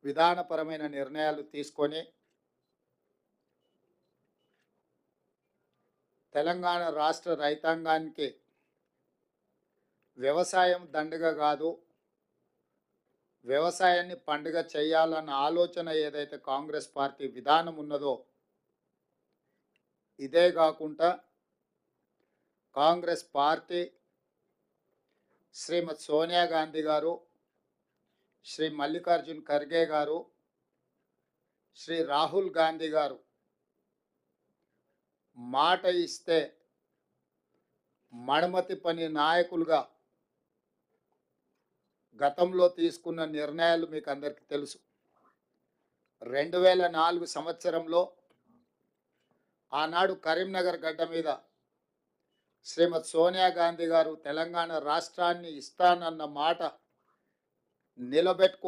విధానపరమైన నిర్ణయాలు తీసుకొని తెలంగాణ రాష్ట్ర రైతాంగానికి వ్యవసాయం దండగ కాదు, వ్యవసాయాన్ని పండుగ చేయాలన్న ఆలోచన ఏదైతే కాంగ్రెస్ పార్టీ విధానం ఉన్నదో, ఇదే కాకుండా కాంగ్రెస్ పార్టీ శ్రీమతి సోనియా గాంధీ గారు, శ్రీ మల్లికార్జున్ ఖర్గే గారు, శ్రీ రాహుల్ గాంధీ గారు మాట ఇస్తే మడమతి పని నాయకులుగా గతంలో తీసుకున్న నిర్ణయాలు మీకు అందరికీ తెలుసు. 2004 సంవత్సరంలో ఆనాడు కరీంనగర్ గడ్డ మీద శ్రీమతి సోనియా గాంధీ గారు తెలంగాణ రాష్ట్రాన్ని ఇస్తానన్న మాట నిలబెట్టుకు